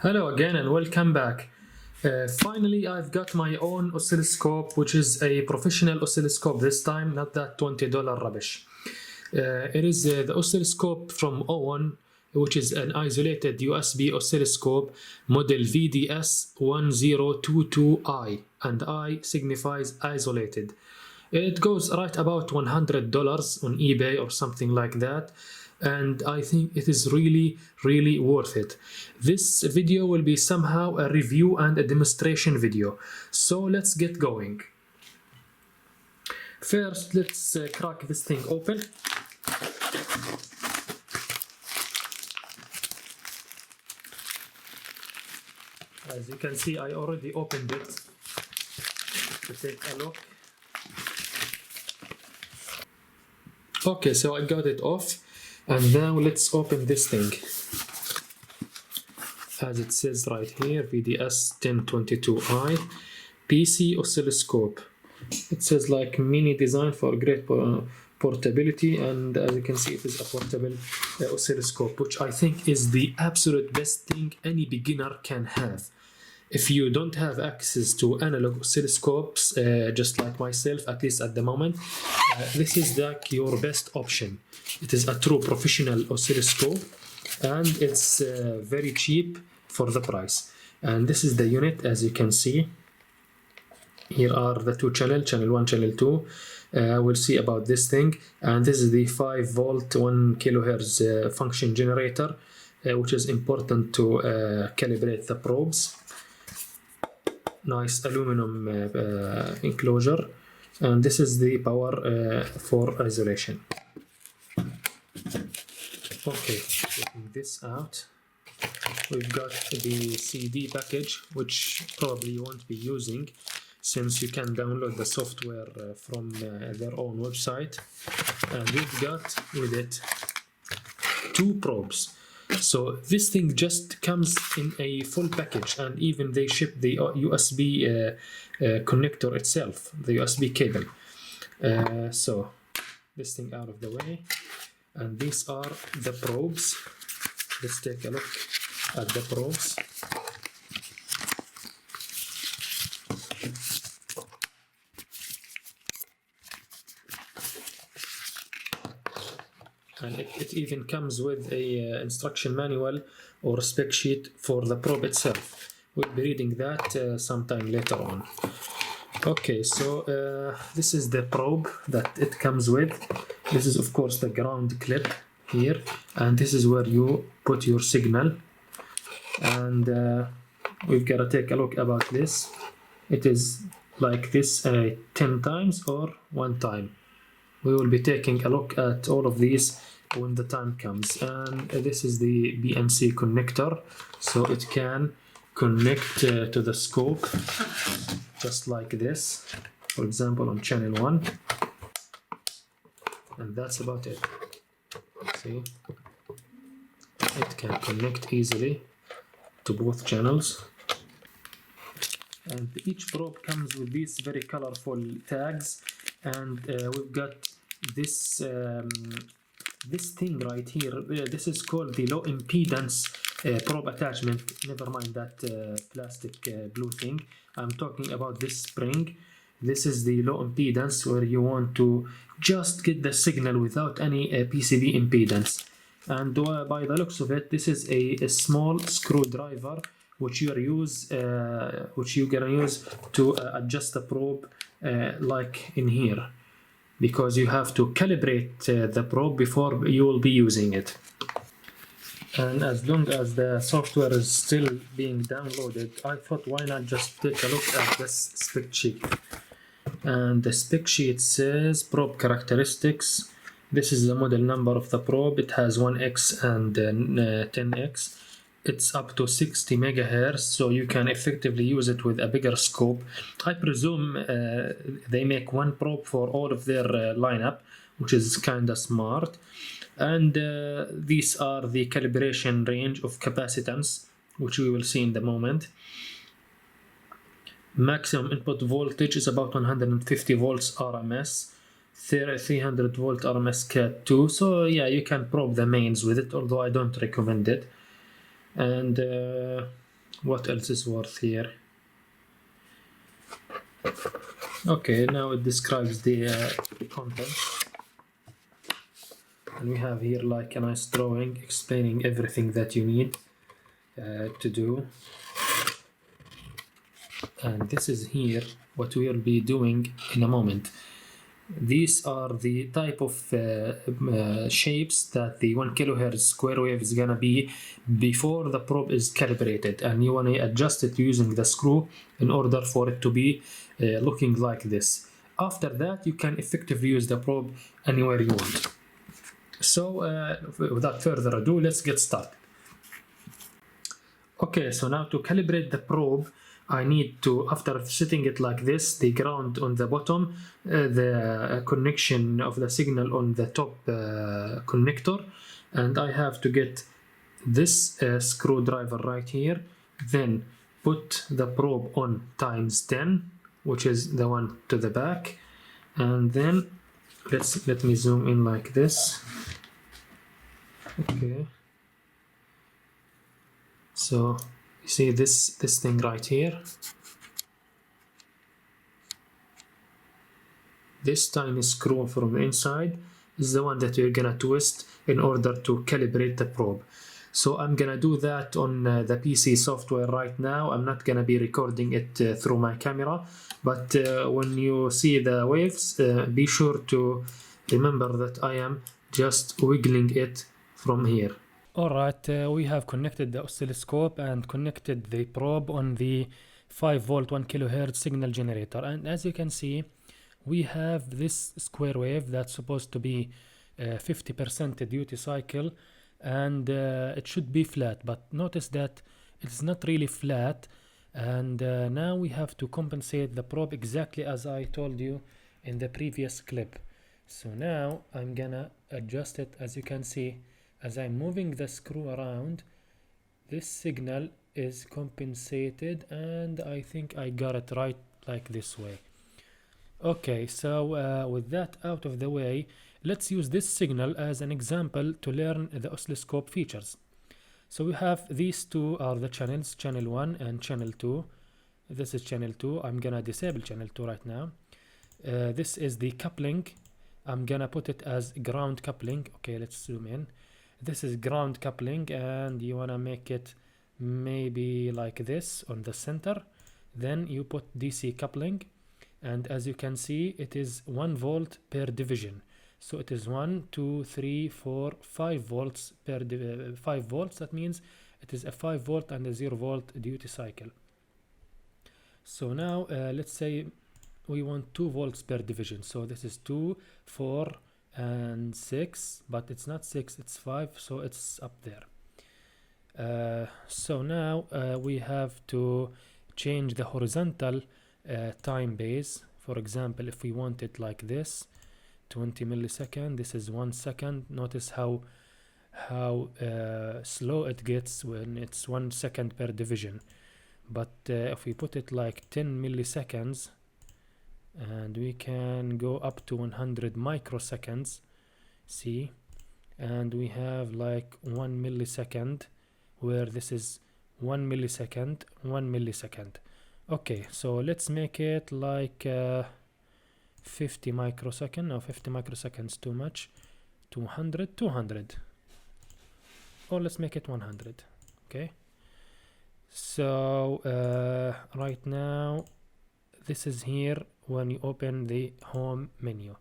Hello again and welcome back. Finally, I've got my own oscilloscope, which is a professional oscilloscope this time, not that $20 rubbish. It is the oscilloscope from Owon, which is an isolated USB oscilloscope, model VDS-1022I, and I signifies isolated. It goes right about $100 on eBay or something like that, and I think it is really worth it. This video will be somehow a review and a demonstration video, so let's get going. First, let's crack this thing open. As you can see, I already opened it to take a look. Okay, so I got it off, and now let's open this thing. As it says right here, VDS-1022I PC oscilloscope. It says like mini design for great portability, and as you can see, it is a portable oscilloscope, which I think is the absolute best thing any beginner can have. If you don't have access to analog oscilloscopes, just like myself, at least at the moment, this is like your best option. It is a true professional oscilloscope, and it's very cheap for the price. And this is the unit, as you can see. Here are the two channels, channel 1, channel 2. We'll see about this thing. And this is the 5 volt 1 kilohertz function generator, which is important to calibrate the probes. Nice aluminum enclosure, and this is the power for isolation. Okay, taking this out, we've got the CD package, which probably you won't be using since you can download the software from their own website. And we've got with it 2 probes. So this thing just comes in a full package, and even they ship the USB connector itself, the USB cable. So this thing out of the way, and these are the probes. Let's take a look at the probes. And it even comes with a instruction manual or a spec sheet for the probe itself. We'll be reading that sometime later on. Okay, so this is the probe that it comes with. This is of course the ground clip here, and this is where you put your signal. And we've got to take a look about this. It is like this 10 times or 1 time. We will be taking a look at all of these when the time comes. And this is the BNC connector, so it can connect to the scope just like this, for example on channel 1, and that's about it. See, it can connect easily to both channels. And each probe comes with these very colorful tags, and we've got this this thing right here. This is called the low impedance probe attachment. Never mind that plastic blue thing. I'm talking about this spring. This is the low impedance, where you want to just get the signal without any PCB impedance. And by the looks of it, this is a small screwdriver which you're gonna use to adjust the probe, like in here, because you have to calibrate the probe before you will be using it. And as long as the software is still being downloaded, I thought why not just take a look at this spec sheet. And the spec sheet says probe characteristics. This is the model number of the probe. It has 1x and 10x. It's up to 60 megahertz, so you can effectively use it with a bigger scope. I presume they make 1 probe for all of their lineup, which is kinda smart. And these are the calibration range of capacitance, which we will see in the moment. Maximum input voltage is about 150 volts RMS, 300 volt RMS Cat 2. So yeah, you can probe the mains with it, although I don't recommend it. And What else is worth here? Okay, now it describes the content, and we have here like a nice drawing explaining everything that you need to do. And this is here what we will be doing in a moment. These are the type of shapes that the 1 kilohertz square wave is gonna be before the probe is calibrated, and you want to adjust it using the screw in order for it to be looking like this. After that, you can effectively use the probe anywhere you want. So without further ado, let's get started. Okay, so now to calibrate the probe, I need to, after setting it like this, the ground on the bottom, the connection of the signal on the top connector, and I have to get this screwdriver right here, then put the probe on ×10, which is the one to the back, and then let me zoom in like this. Okay. So you see this thing right here. This tiny screw from the inside is the one that you're gonna twist in order to calibrate the probe. So I'm gonna do that on the PC software right now. I'm not gonna be recording it through my camera, but when you see the waves, be sure to remember that I am just wiggling it from here. Alright, we have connected the oscilloscope and connected the probe on the 5 volt 1 kilohertz signal generator, and as you can see we have this square wave that's supposed to be 50% duty cycle, and it should be flat, but notice that it's not really flat, and now we have to compensate the probe exactly as I told you in the previous clip. So now I'm gonna adjust it. As you can see, as I'm moving the screw around, this signal is compensated, and I think I got it right like this way. Okay, so with that out of the way, let's use this signal as an example to learn the oscilloscope features. So we have these two are the channels, channel 1 and channel 2. This is channel 2. I'm gonna disable channel 2 right now. This is the coupling. I'm gonna put it as ground coupling. Okay, let's zoom in. This is ground coupling, and you wanna make it maybe like this on the center. Then you put DC coupling, and as you can see it is 1 volt per division. So it is 1, 2, 3, 4, 5 volts per 5 volts. That means it is a 5 volt and a 0 volt duty cycle. So now let's say we want 2 volts per division. So this is 2, 4 and 6, but it's not 6, it's 5, so it's up there. So now we have to change the horizontal time base. For example, if we want it like this, 20 milliseconds, this is 1 second. Notice how slow it gets when it's 1 second per division. But if we put it like 10 milliseconds, and we can go up to 100 microseconds, see, and we have like 1 millisecond, where this is 1 millisecond, 1 millisecond. Okay, so let's make it like 50 microsecond. No, 50 microseconds too much. 200, or let's make it 100. Okay, so right now this is here when you open the home menu.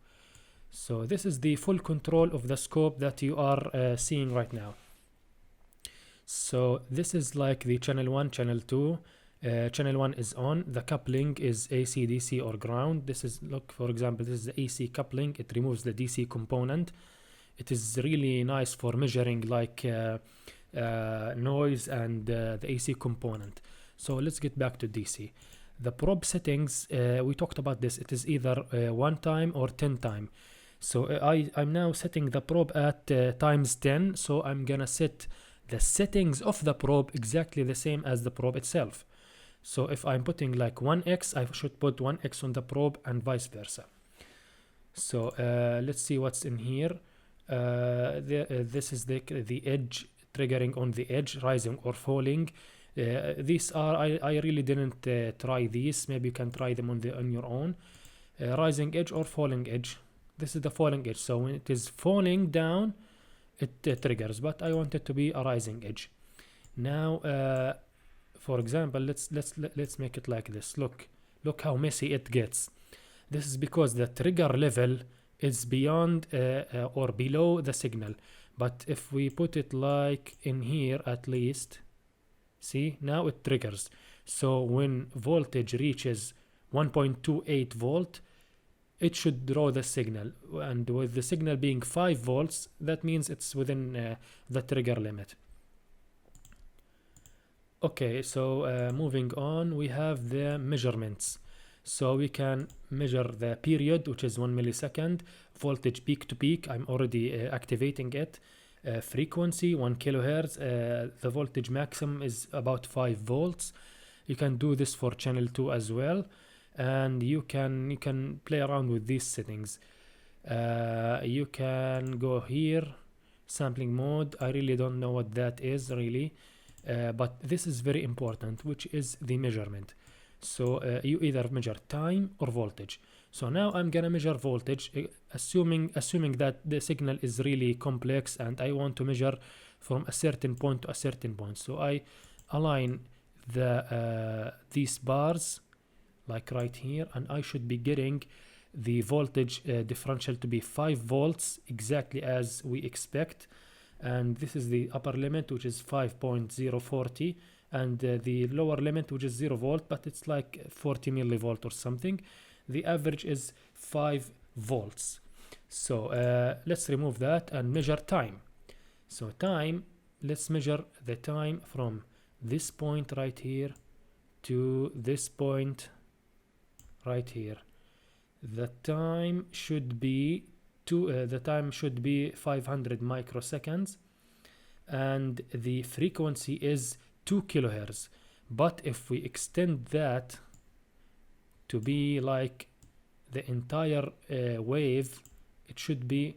So this is the full control of the scope that you are seeing right now. So this is like the channel 1, channel 2. Channel 1 is on, the coupling is AC, DC or ground. This is, look, for example, this is the AC coupling. It removes the DC component. It is really nice for measuring like noise and the AC component. So let's get back to DC. The probe settings, we talked about this. It is either 1 time or 10 time. So I'm now setting the probe at ×10. So I'm gonna set the settings of the probe exactly the same as the probe itself. So if I'm putting like 1x, I should put 1x on the probe and vice versa. So let's see what's in here. This is the edge, triggering on the edge, rising or falling. These are, I really didn't try these. Maybe you can try them on your own. Rising edge or falling edge. This is the falling edge, so when it is falling down it triggers, but I want it to be a rising edge. Now for example, let's make it like this. Look how messy it gets. This is because the trigger level is beyond or below the signal. But if we put it like in here at least, see, now it triggers. So when voltage reaches 1.28 volt, it should draw the signal, and with the signal being 5 volts, that means it's within the trigger limit. Okay, so moving on, we have the measurements. So we can measure the period, which is 1 millisecond, voltage peak to peak, I'm already activating it, frequency 1 kilohertz, the voltage maximum is about 5 volts. You can do this for channel 2 as well, and you can play around with these settings. You can go here, sampling mode. I really don't know what that is really, but this is very important, which is the measurement. So you either measure time or voltage. So now I'm gonna measure voltage, assuming that the signal is really complex and I want to measure from a certain point to a certain point. So I align these bars like right here, and I should be getting the voltage differential to be 5 volts exactly as we expect, and this is the upper limit, which is 5.040, and the lower limit, which is 0 volt, but it's like 40 millivolt or something. The average is 5 volts. So let's remove that and measure time. So time, let's measure the time from this point right here to this point right here. The time should be 500 microseconds, and the frequency is 2 kilohertz. But if we extend that to be like the entire wave, it should be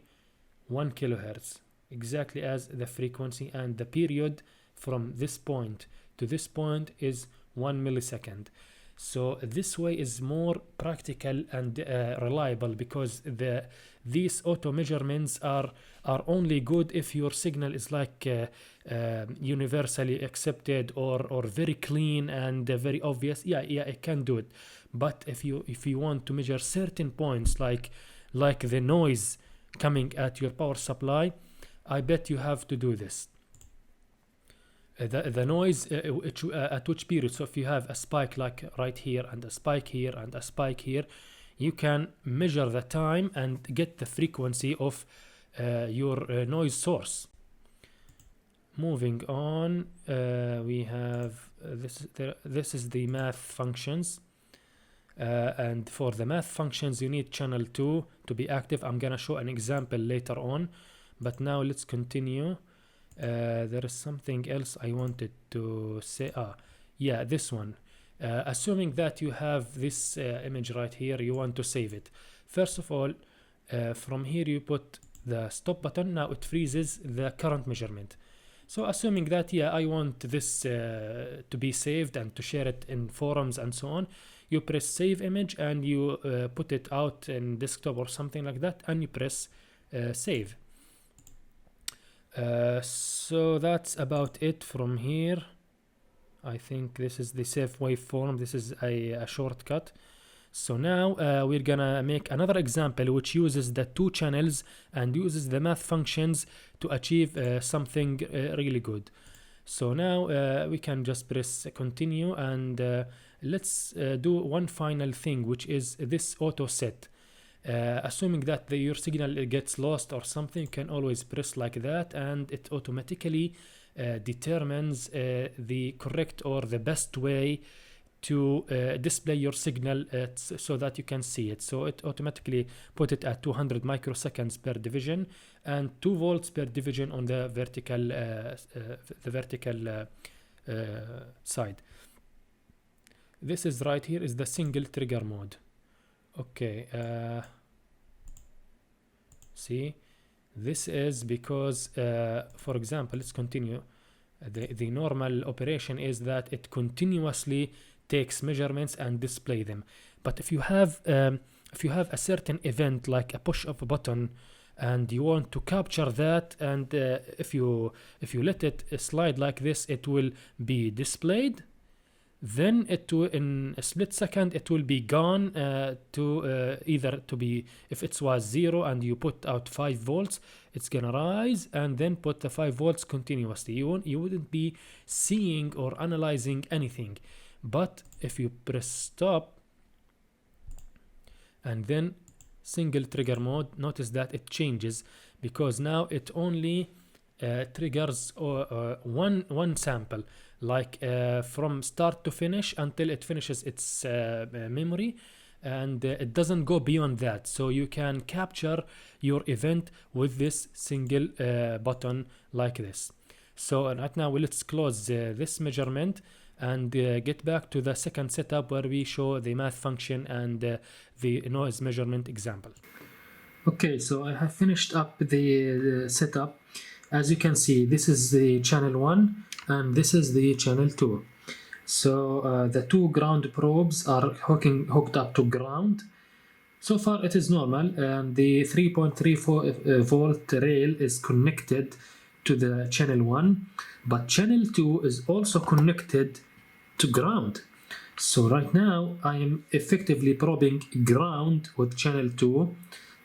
1 kilohertz, exactly as the frequency, and the period from this point to this point is 1 millisecond. So this way is more practical and reliable, because these auto measurements are only good if your signal is like universally accepted or very clean and very obvious. Yeah, it can do it. But if you want to measure certain points like the noise coming at your power supply, I bet you have to do this. The noise at which period. So if you have a spike like right here and a spike here and a spike here, you can measure the time and get the frequency of your noise source. Moving on, we have this is the math functions, and for the math functions you need channel 2 to be active. I'm gonna show an example later on, but now let's continue. There is something else I wanted to say. Yeah, this one. Assuming that you have this image right here, you want to save it. First of all, from here you put the stop button. Now it freezes the current measurement. So assuming that, yeah, I want this to be saved and to share it in forums and so on, you press save image and you put it out in desktop or something like that, and you press save. So that's about it from here. I think this is the safe waveform. This is a shortcut. So now we're gonna make another example which uses the 2 channels and uses the math functions to achieve something really good. So now we can just press continue, and let's do one final thing, which is this auto set. Assuming that your signal gets lost or something, you can always press like that, and it automatically determines the correct or the best way to display your signal so that you can see it. So it automatically put it at 200 microseconds per division and 2 volts per division on the vertical side. This is right here is the single trigger mode. Okay, see, this is because for example, let's continue. The normal operation is that it continuously takes measurements and display them. But if you have a certain event like a push of a button, and you want to capture that, and if you let it slide like this, it will be displayed. Then it will, in a split second, it will be gone to either to be, if it was 0 and you put out 5 volts, it's gonna rise and then put the 5 volts continuously. You wouldn't be seeing or analyzing anything. But if you press stop and then single trigger mode, notice that it changes, because now it only triggers one sample, like from start to finish until it finishes its memory, and it doesn't go beyond that. So you can capture your event with this single button like this. So right now let's close this measurement and get back to the second setup where we show the math function and the noise measurement example. Okay, so I have finished up the setup. As you can see, this is the channel 1 and this is the channel 2. So the two ground probes are hooked up to ground. So far it is normal, and the 3.34 volt rail is connected to the channel 1, but channel 2 is also connected to ground. So right now I am effectively probing ground with channel 2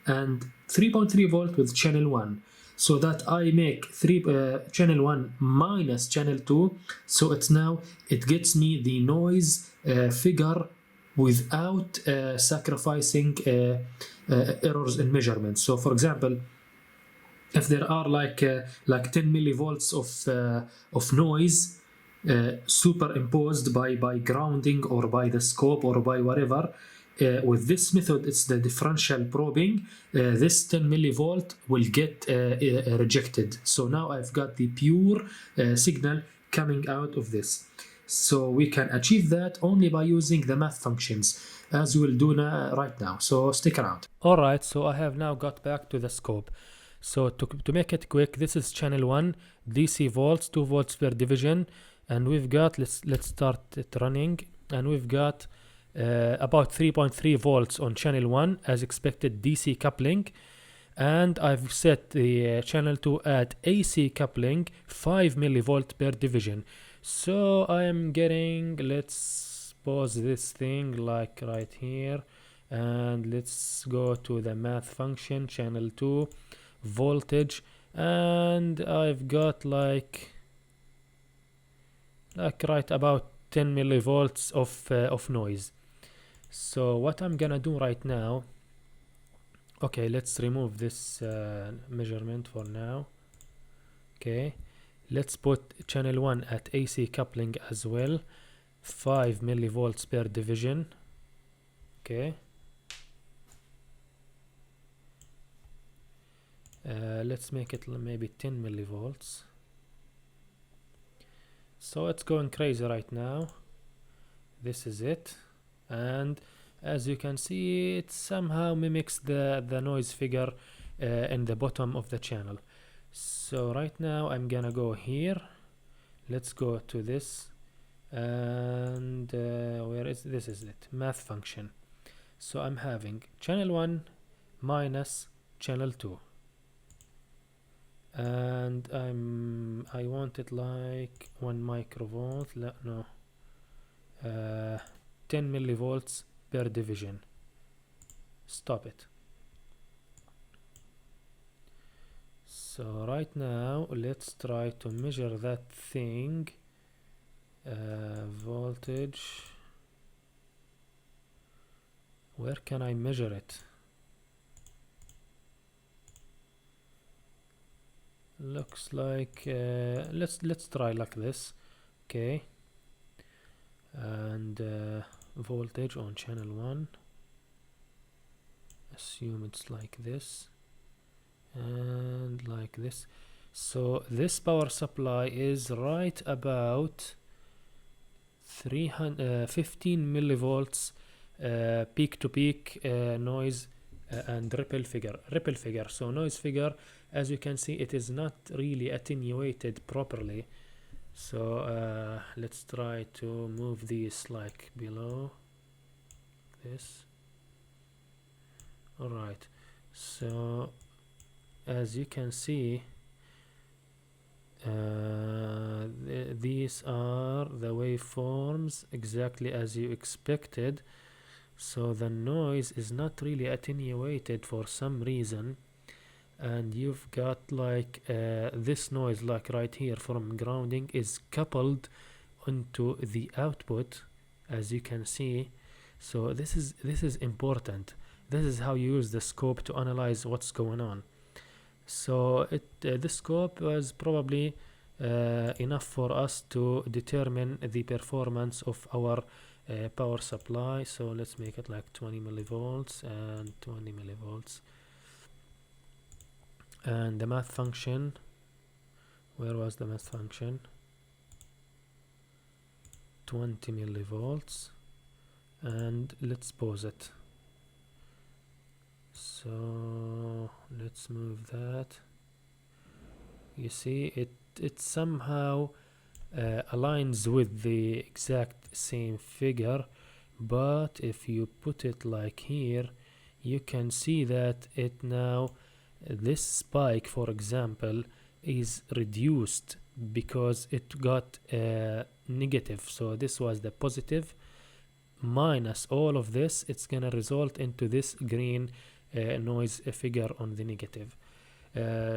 and 3.3 volt with channel 1, so that I make channel 1 minus channel 2, so it gets me the noise figure without sacrificing errors in measurements. So for example, if there are like 10 millivolts of noise superimposed by grounding or by the scope or by whatever, with this method, it's the differential probing, this 10 millivolt will get rejected. So now I've got the pure signal coming out of this. So we can achieve that only by using the math functions, as we'll do right now. So stick around. Alright, so I have now got back to the scope. So to make it quick, this is channel 1, DC volts, 2 volts per division, and we've got, let's start it running, and we've got about 3.3 volts on channel 1 as expected DC coupling, and I've set the channel 2 at AC coupling 5 millivolt per division. So I am getting, let's pause this thing like right here, and let's go to the math function, channel 2 voltage, and I've got like right about 10 millivolts of noise. So what I'm gonna do right now, okay, let's remove this measurement for now. Okay, let's put channel 1 at AC coupling as well, 5 millivolts per division. Okay, let's make it maybe 10 millivolts. So it's going crazy right now. This is it, and as you can see, it somehow mimics the noise figure in the bottom of the channel. So right now I'm gonna go here, let's go to this, and where is this? Is it math function? So I'm having channel 1 minus channel 2, and I want it like 1 microvolt, no, 10 millivolts per division. Stop it. So right now let's try to measure that thing, voltage. Where can I measure it? Looks like let's try like this. Okay, and voltage on channel 1, assume it's like this and like this. So this power supply is right about 15 millivolts peak to peak noise and ripple figure. So noise figure, as you can see, it is not really attenuated properly. So let's try to move these like below this. Alright, so as you can see, these are the waveforms exactly as you expected. So the noise is not really attenuated for some reason, and you've got like this noise like right here from grounding is coupled onto the output, as you can see. So this is important. This is how you use the scope to analyze what's going on. So this scope was probably enough for us to determine the performance of our power supply. So let's make it like 20 millivolts and 20 millivolts. And the math function, where was the math function? 20 millivolts, and let's pause it. So let's move that. You see it somehow aligns with the exact same figure, but if you put it like here, you can see that it now, this spike for example, is reduced because it got negative. So this was the positive minus all of this, it's gonna result into this green noise figure on the negative.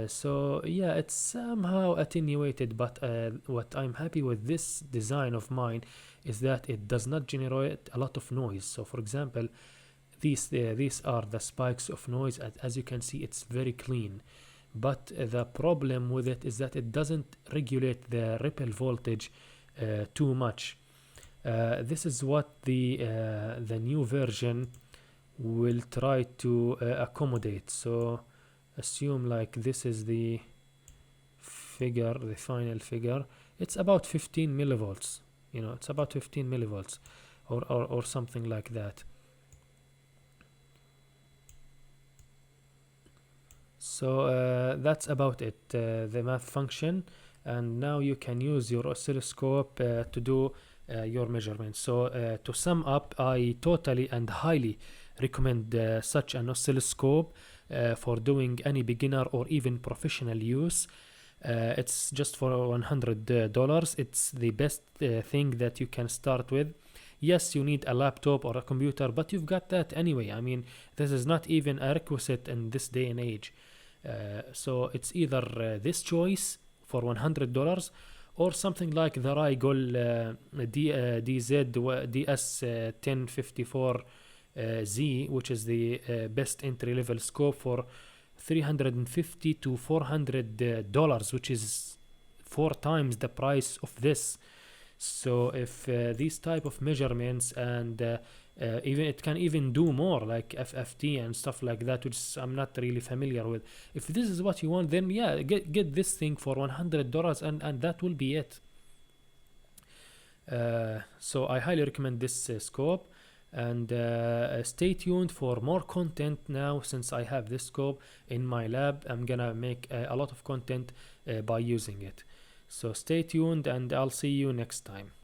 So yeah, it's somehow attenuated, but what I'm happy with this design of mine is that it does not generate a lot of noise. So for example, these are the spikes of noise. As you can see, it's very clean, but the problem with it is that it doesn't regulate the ripple voltage too much. This is what the new version will try to accommodate. So assume like this is the figure, the final figure. It's about 15 millivolts. You know, it's about 15 millivolts or something like that. So that's about it, the math function. And now you can use your oscilloscope to do your measurements. So to sum up, I totally and highly recommend such an oscilloscope for doing any beginner or even professional use. It's just for $100. It's the best thing that you can start with. Yes, you need a laptop or a computer, but you've got that anyway. I mean, this is not even a requisite in this day and age. So it's either this choice for $100 or something like the Rigol DS-1022I which is the best entry-level scope for $350 to $400, which is 4 times the price of this. So if these type of measurements and even it can even do more like FFT and stuff like that, which I'm not really familiar with. If this is what you want, then yeah, get this thing for $100 and that will be it. So I highly recommend this scope, and stay tuned for more content. Now since I have this scope in my lab, I'm gonna make a lot of content by using it. So stay tuned, and I'll see you next time.